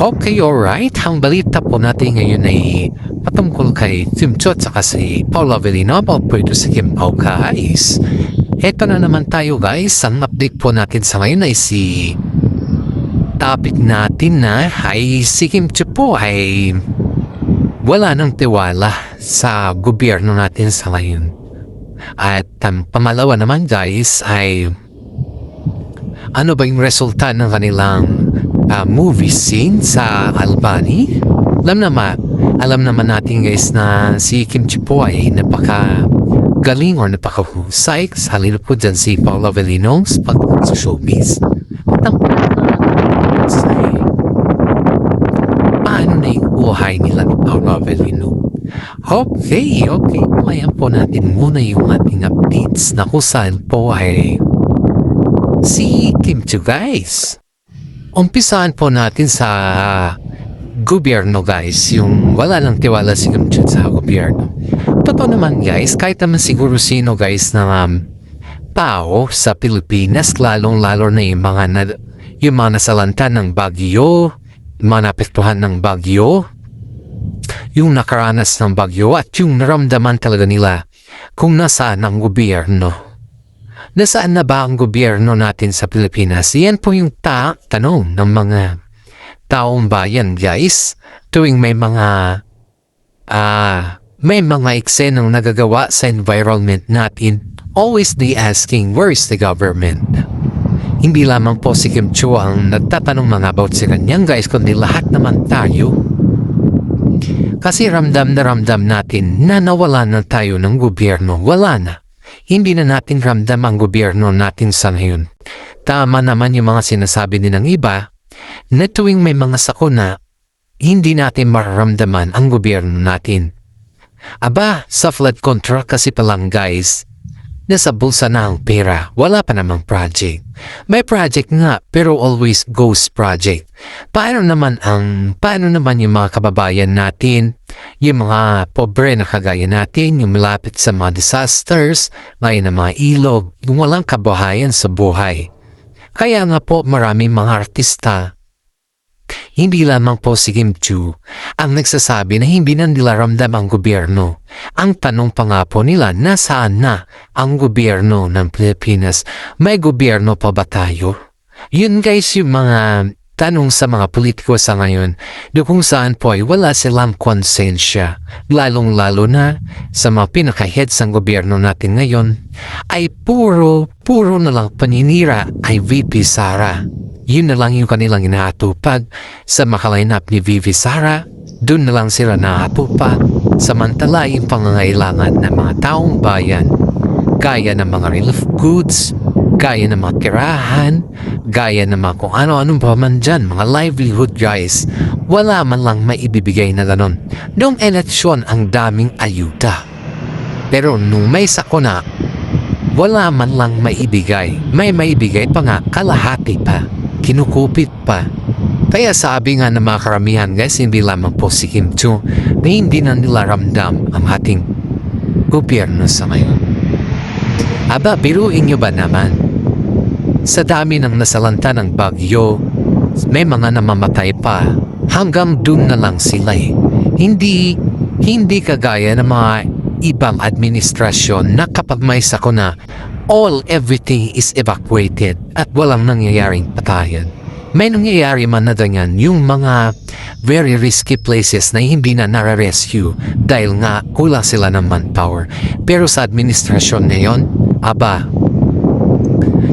Okay, alright. Ang balita po natin ngayon ay patungkol kay Kim Cho at saka si Paula Avellino about po ito si Kim Pao, guys. Eto na naman tayo, guys. Ang update po natin sa ngayon ay topic natin na ay si Kim Cho po ay wala ng tiwala sa gobyerno natin sa ngayon. At pamalawa naman, guys, ay ano ba yung resulta ng kanilang movie scene sa Albany? Alam naman natin, guys, na si Kim Cho po ay napaka-galing or napaka-husay. Halino po dyan si Paula Avellino sa showbiz. Paano na yung buhay nila ni Paula Avellino? Okay. Ayan po natin muna yung ating updates na kung saan po ay si Kim Cho, guys. Umpisaan po natin sa gobyerno, guys, yung wala nang tiwala si Kim Cho sa gobyerno. Totoo naman, guys, kahit naman siguro sino, guys, na tao sa Pilipinas, lalong-lalo na yung mga nasalanta ng bagyo, mga napektuhan ng bagyo, yung nakaranas ng bagyo at yung naramdaman talaga nila kung nasaan ang gobyerno. Nasaan na ba ang gobyerno natin sa Pilipinas? Yan po yung tanong ng mga taong bayan, guys. Tuwing may mga eksenong nagagawa sa environment natin, always they asking, where is the government? Hindi lamang po si Kim Cho ang nagtatanong mga about sa kanyang, guys, kundi lahat naman tayo. Kasi ramdam natin na nawala na tayo ng gobyerno. Wala na. Hindi na natin ramdam ang gobyerno natin sa ngayon. Tama naman yung mga sinasabi nilang iba na tuwing may mga sakuna, hindi natin mararamdaman ang gobyerno natin. Aba, sa flood control kasi palang, guys, nasa bulsa na ang pera, wala pa namang project. May project nga, pero always ghost project. Paano naman yung mga kababayan natin, yung mga pobre na kagaya natin, yung malapit sa mga disasters, ngayon na mga ilog, yung walang kabuhayan sa buhay. Kaya nga po maraming mga artista, hindi lamang po si Kim Cho ang nagsasabi na hindi na nila ramdam ang gobyerno. Ang tanong pa nga po nila, nasaan na ang gobyerno ng Pilipinas? May gobyerno pa ba tayo? Yun, guys, yung mga tanong sa mga politiko sa ngayon, do kung saan po ay wala silang konsensya. Lalong-lalo na sa mga pinaka-heads ng gobyerno natin ngayon, ay puro na lang paninira ay VP Sara. Yun na lang yung kanilang inaatupag sa makalinap ni VP Sara. Doon na lang sila naatupag. Samantala yung pangangailangan ng mga taong bayan, gaya ng mga relief goods, gaya ng mga tirahan, gaya ng mga kung ano-anong pa man dyan, mga livelihood, guys, wala man lang maibibigay na ganon. Noong eleksyon ang daming ayuda. Pero nung may sakuna, wala man lang maibigay. May maibigay pa nga, kalahati pa. Kinukupit pa. Kaya sabi nga ng mga karamihan, guys, hindi lamang po si Kim Cho na hindi na nila ramdam ang ating gobyerno sa ngayon. Aba, biruin nyo ba naman? Sa dami ng nasalanta ng bagyo, may mga namamatay pa. Hanggang dun na lang sila eh. Hindi kagaya ng mga ibang administrasyon na kapag may sakuna, everything is evacuated at walang nangyayaring patayan. May nangyayari man na ganyan yung mga very risky places na hindi na nare-rescue dahil nga kulang sila ng manpower. Pero sa administrasyon ngayon, aba,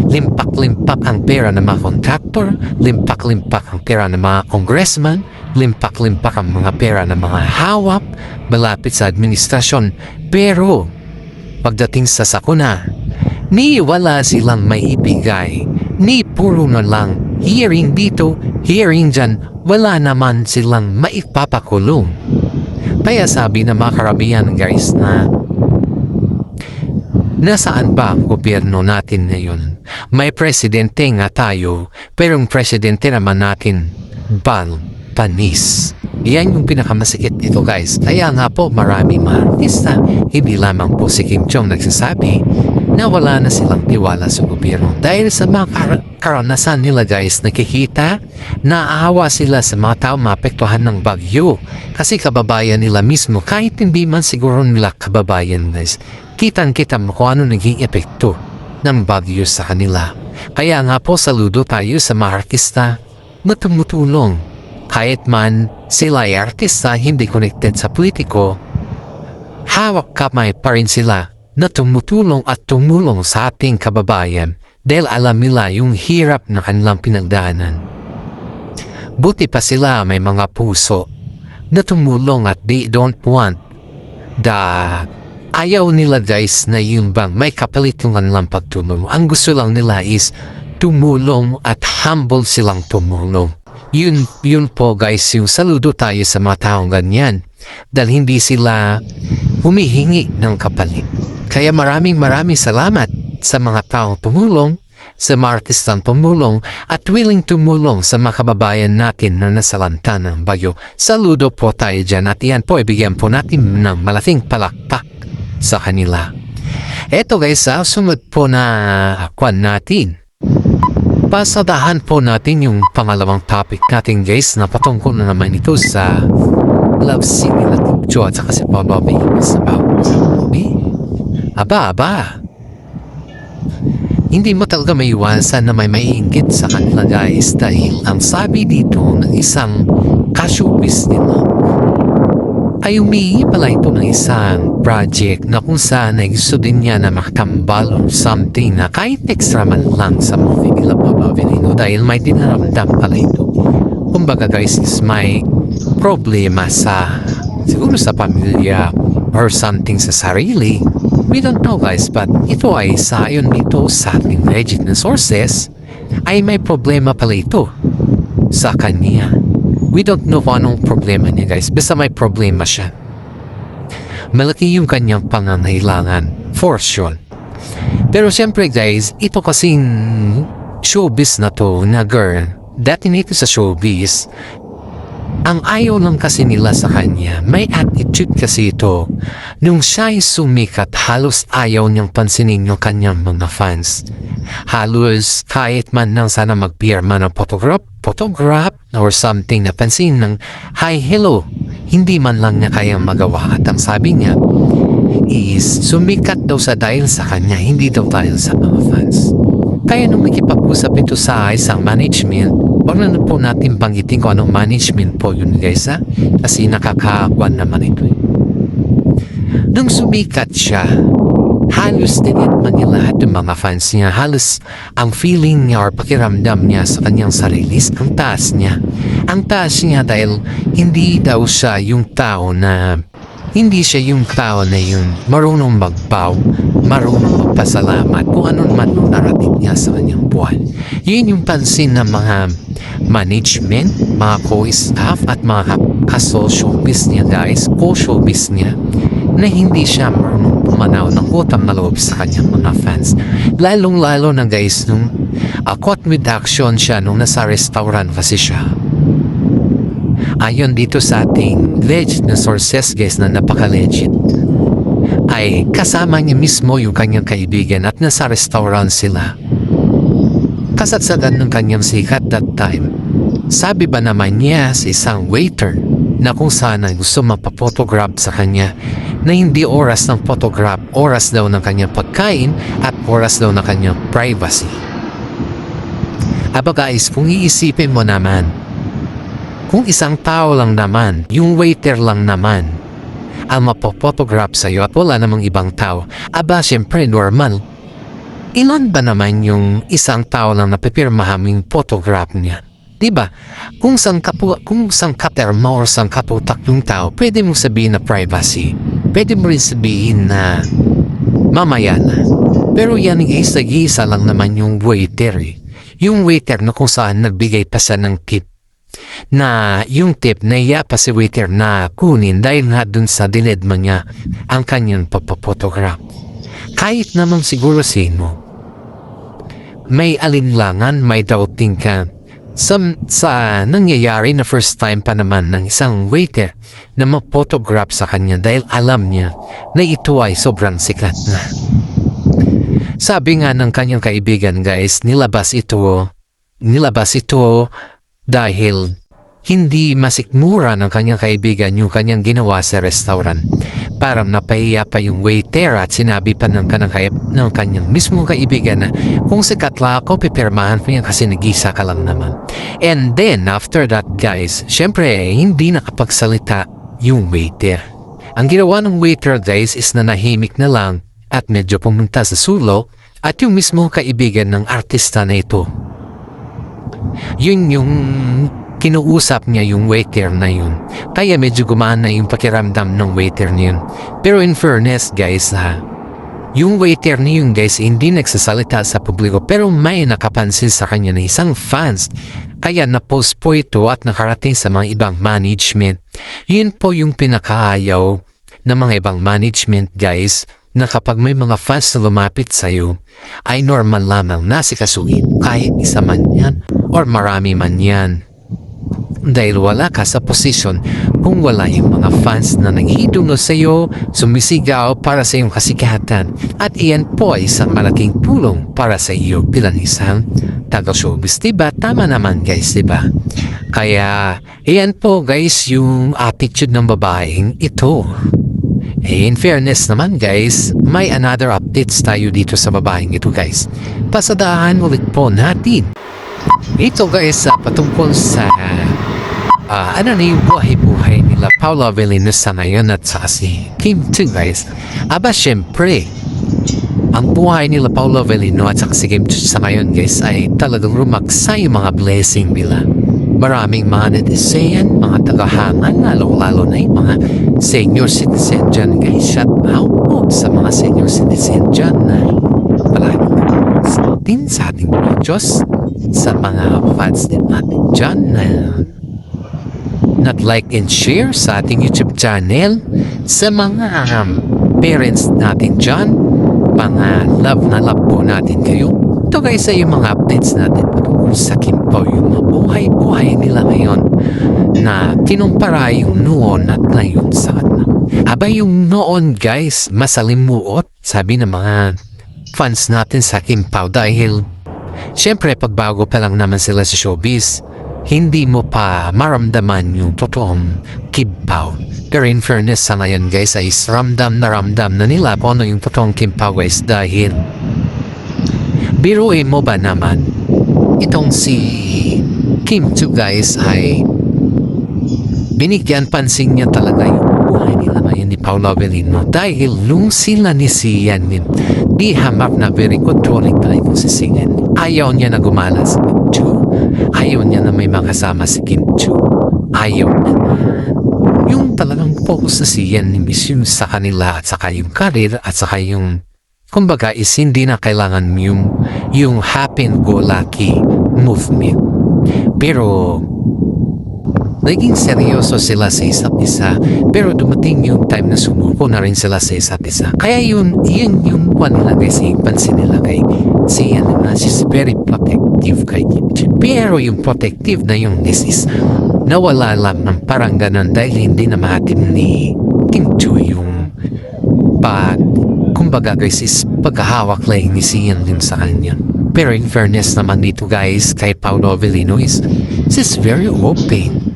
limpak-limpak ang pera ng mga contractor, limpak-limpak ang pera ng mga congressman, limpak-limpak ang mga pera ng mga hawak malapit sa administrasyon. Pero pagdating sa sakuna, ni wala silang maibigay, ni puro na lang hearing dito, hearing dyan, wala naman silang maipapakulong. Kaya sabi ng mga karamihan, guys, na nasaan ba ang gobyerno natin ngayon? May presidente nga tayo, pero ang presidente naman natin, panis. Yan yung pinakamasikit nito, guys. Kaya nga po marami mga artista, hindi lamang po si Kim Cho nagsasabi Nawala na silang tiwala sa gobyerno dahil sa mga karanasan nila guys. Nakikita, naawa sila sa mga tao maapektuhan ng bagyo kasi kababayan nila mismo, kahit hindi man siguro nila kababayan guys, kitang-kita mo kung ano naging epekto ng bagyo sa kanila. Kaya nga po saludo tayo sa mga artista na tumutulong. Kahit man sila ay artista, hindi connected sa politiko, hawak kamay pa rin sila na tumutulong at tumulong sa ating kababayan dahil alam nila yung hirap na kanilang pinagdaanan. Buti pa sila may mga puso na tumulong at they don't want ayaw nila guys na yung bang may kapalit yung kanilang pagtulong. Ang gusto lang nila is tumulong at humble silang tumulong. Yun po guys, yung saludo tayo sa mga taong ganyan dahil hindi sila humihingi ng kapalit. Kaya maraming salamat sa mga taong tumulong, sa mga artistang tumulong at willing tumulong sa mga kababayan natin na nasalanta ng bagyo. Saludo po tayo dyan at yan po ibigyan po natin ng malaking palakpak sa kanila. Eto guys, sunod po na kwan natin. Pasadahan po natin yung pangalawang topic natin guys na patungkol na naman ito sa love scene nila Tito at saka si Paolo Babies about movie. Aba. Hindi mo talaga maiwasan na may maiinggit sa kanila guys dahil ang sabi dito ng isang ka-showbiz nila ay umihi pala ito ng isang project na kung saan ay gusto din niya na makatambal or something na kahit extra man lang sa movie nila Paolo Avellino dahil may dinaramdam pala ito. Kumbaga guys, is may problema siguro sa pamilya or something sa sarili. We don't know guys, but ito ay sayon dito sa ating legit na sources ay may problema pala ito sa kanya. We don't know kung anong problema niya guys, basta may problema siya. Malaki yung kanyang pangangailangan, for sure. Pero siyempre guys, ito kasing showbiz na to na girl, dati nito sa showbiz, ang ayaw lang kasi nila sa kanya, may attitude kasi ito. Nung siya'y sumikat, halos ayaw niyang pansinin yung kanyang mga fans. Halos kahit man nang sana magpirma ng photograph or something na pansin ng hi, hello, hindi man lang niya kayang magawa. At ang sabi niya is sumikat daw sa dahil sa kanya, hindi daw dahil sa mga fans. Kaya nung nakipag-usap ito sa isang management, wag na po natin banggitin kung anong management po yun guys kasi nakakawan naman ito. Nung sumikat siya, halos tinitman niya lahat ng mga fans niya. Halos ang feeling niya or pakiramdam niya sa kanyang sarili, ang taas niya. Ang taas niya dahil hindi daw siya yung tao na yun marunong magbaw, marunong magpasalamat kung ano man yung narating niya sa kanyang buwan. Yun yung pansin ng mga management, mga co-staff at mga ka-showbiz niya guys, co-showbiz niya, na hindi siya marunong pumanaw ng utang na loob sa kanyang mga fans. Lalong-lalo na guys, nung caught with action siya nung nasa restaurant kasi siya. Ayon dito sa ating legit na sources guys na napaka-legit, ay kasama niya mismo yung kanyang kaibigan at nasa restaurant sila. Kasatsagan ng kanyang sikat that time. Sabi ba naman niya sa isang waiter na kung saan ay gusto mapapotograph sa kanya na hindi oras ng photograph, oras daw ng kanyang pagkain at oras daw ng kanyang privacy. Aba guys, kung iisipin mo naman, kung isang tao lang naman, yung waiter lang naman, ang mapapotograph sa'yo at wala namang ibang tao, aba siyempre normal. Ilan ba naman yung isang tao lang napipirmahan yung photograph niya? Diba? Kung sang katerma or sang kaputak yung tao, pwede mong sabihin na privacy. Pwede mo rin sabihin na mamaya na. Pero yan ang isa lang naman yung waiter eh. Yung waiter na kung saan nagbigay pa siya ng tip. Na yung tip na iya pa si waiter na kunin dahil nga dun sa dinedma niya ang kanyang papapotograph. Kahit naman siguro sino, may alinlangan, may doubting ka sa nangyayari na first time pa naman ng isang waiter na ma-photograph sa kanya dahil alam niya na ito ay sobrang sikat na. Sabi nga ng kanyang kaibigan guys, nilabas ito dahil hindi masikmura ng kanyang kaibigan yung kanyang ginawa sa restaurant. Parang napahiya pa yung waiter at sinabi pa ng kanyang mismong kaibigan na kung sikat lang ako, pipirmahan ko yan kasi nag-isa ka lang naman. And then after that guys, syempre hindi nakapagsalita yung waiter. Ang ginawa ng waiter guys is nanahimik na lang at medyo pumunta sa sulok at yung mismong kaibigan ng artista na ito. Yun yung kinuusap niya yung waiter na yun. Kaya medyo gumaan na yung pakiramdam ng waiter na yun. Pero in fairness guys yung waiter na yun guys hindi nagsasalita sa publiko pero may nakapansin sa kanya na isang fans. Kaya na-post po ito at nakarating sa mga ibang management. Yun po yung pinakaayaw ng mga ibang management guys na kapag may mga fans na lumapit sa'yo ay normal lamang na sikasuin kahit isa man yan or marami man yan. Dahil wala ka sa posisyon kung wala yung mga fans na naghihidungo sa iyo, sumisigaw para sa iyong kasikatan. At iyan po ay isang malaking tulong para sa iyo bilang isang taga-showbiz, diba? Tama naman guys, diba? Kaya iyan po guys yung attitude ng babaeng ito. In fairness naman guys, may another updates tayo dito sa babaeng ito guys. Pasadahan ulit po natin. Ito guys, patungkol sa ano na yung buhay-buhay nila Paolo Avellino sa ngayon at sa si Kim Chu guys. Aba syempre, ang buhay nila Paolo Avellino at sa si Kim Chu sa ngayon guys ay talagang rumaksa yung mga blessing nila. Maraming mga netizen, mga tagahangan, lalo na yung mga senior citizen dyan guys. Shout out po sa mga senior citizen dyan na palagi sa ating videos, sa mga fans din natin dyan na like and share sa ating YouTube channel, sa mga parents natin dyan, mga love na love po natin kayo. Ito guys ay yung mga updates natin patungkol sa Kim po, yung mga buhay-buhay nila ngayon na kinumpara yung noon at ngayon sa kanila. Aba yung noon guys, masalimuot, sabi ng mga fans natin sa Kim Pao dahil syempre pagbago pa lang naman sila sa showbiz, hindi mo pa maramdaman yung totoong Kim Pao. Pero in fairness sa ngayon guys ay ramdam na nila kung ano yung totoong Kim Pao guys dahil biruin mo ba naman itong si Kim Chu guys ay binigyan pansin niya talaga yung buhay nila ngayon ni Paolo Avellino dahil nung sila ni Sian di hamak na very controlling talaga si Sian. Ayaw niya na gumala si Kim Chu. Ayaw niya na may makasama si Kim Chu. Ayaw niya na yung talagang focus na Sian ni Miss yung sa kanila at saka yung career at saka yung kumbaga is hindi na kailangan yung happy-go-lucky movement. Pero naging seryoso sila sa isa't isa. Pero dumating yung time na sumuko na rin sila sa isa't isa. Kaya yun yung nila guys, yung pansin nila kay Sian na she's very protective kay Kim Chu. Pero yung protective na yung is nawala lang ng parang ganun dahil hindi na mahatim ni Kim Chu yung kumbaga guys is paghahawak lang ni Sian din sa kanya. Pero in fairness naman dito guys kay Paolo Avellino is very open.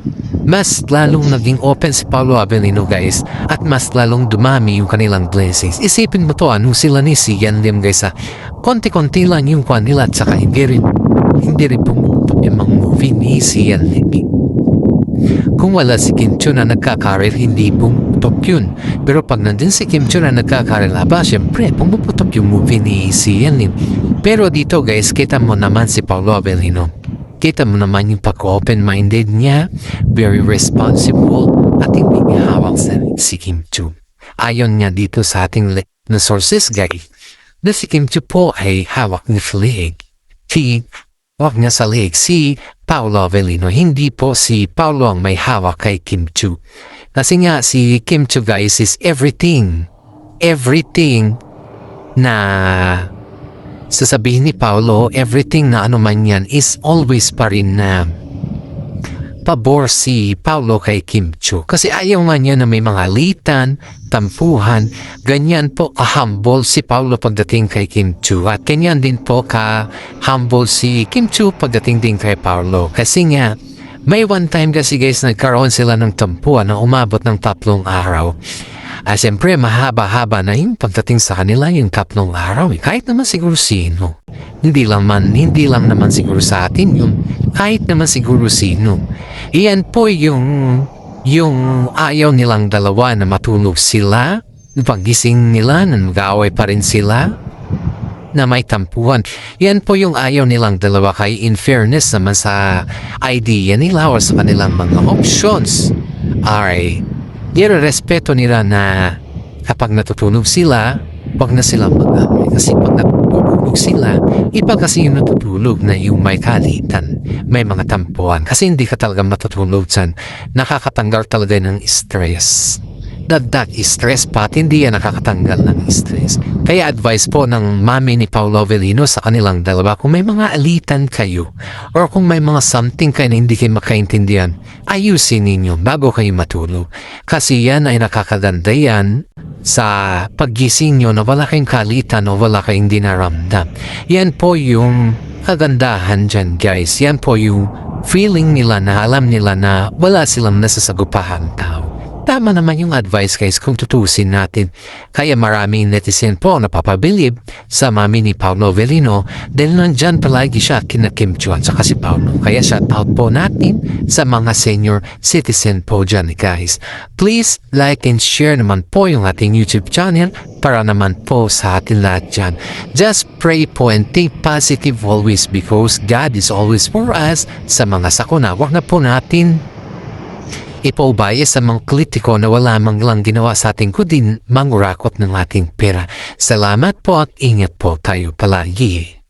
Mas lalong naging open si Paolo Avellino guys at mas lalong dumami yung kanilang blessings. Isipin mo to sila ni Sian Lim guys konti-konti lang yung kwan nila at saka hindi rin pumutok yung mga movie ni Sian Lim. Kung wala si Kim Chu na nagkakarir, hindi pumutok yun. Pero pag nandun si Kim Chu na nagkakarir, syempre, pumuputok yung movie ni Sian Lim. Pero dito guys, kita mo naman si Paolo Avellino. Kita mo naman yung pag-open-minded niya, very responsible, at hindi niya hawak si Kim Chu. Ayon niya dito sa ating na sources guys, na si Kim Chu po ay hawak ni Fleeg. Hawak niya sa leg si Paolo Avellino. Hindi po si Paolo ang may hawak kay Kim Chu. Kasi nga si Kim Chu guys is everything na sasabihin ni Paolo, everything na ano man yan is always pa rin na pabor si Paulo kay Kim Chiu kasi ayaw nga niya na may mga alitan, tampuhan, ganyan po ka-humble si Paulo pagdating kay Kim Chiu at ganyan din po ka-humble si Kim Chiu pagdating din kay Paulo kasi nga may one time kasi guys nagkaroon sila ng tampuhan na umabot ng 3 araw. Siyempre, mahaba-haba na yung pagdating sa kanila yung 3 araw. Kahit naman siguro sino. Hindi lang naman siguro sa atin yung kahit naman siguro sino. Iyan po yung ayaw nilang dalawa na matulog sila. Pagising nila, nag-aaway pa rin sila na may tampuhan. Yan po yung ayaw nilang dalawa kay in fairness naman sa idea nila o sa kanilang mga options. Alright. Respeto nila na kapag natutulog sila, wag na sila mag-away. Kasi pag natutulog sila, iba kasi yung natutulog na yung may kalitan, may mga tampuhan. Kasi hindi ka talaga matutulog dyan. Nakakatanggal talaga ng stress. Dagdag stress pat, hindi yan nakakatanggal ng stress. Kaya advice po ng mami ni Paulo Avellino sa kanilang dalawa, kung may mga alitan kayo or kung may mga something kayo na hindi kayo makaintindihan, ayusin ninyo bago kayo matulog. Kasi yan ay nakakaganda yan sa paggising nyo na wala kayong kalitan o wala kayong dinaramdam. Yan po yung kagandahan dyan guys. Yan po yung feeling nila na alam nila na wala silang nasasagupahan tao. Tama naman yung advice guys kung tutusin natin. Kaya maraming netizen po napapabilib sa mami ni Paulo Avellino dahil nandyan palagi siya kina Kim Chiu at saka si Paulo. Kaya shout out po natin sa mga senior citizen po dyan guys. Please like and share naman po yung ating YouTube channel para naman po sa atin lahat dyan. Just pray po and think positive always because God is always for us. Sa mga sakuna, wag na po natin ipaubaya sa mga kritiko na wala mang lang ginawa sa ating kundi mangurakot ng ating pera. Salamat po at ingat po tayo palagi.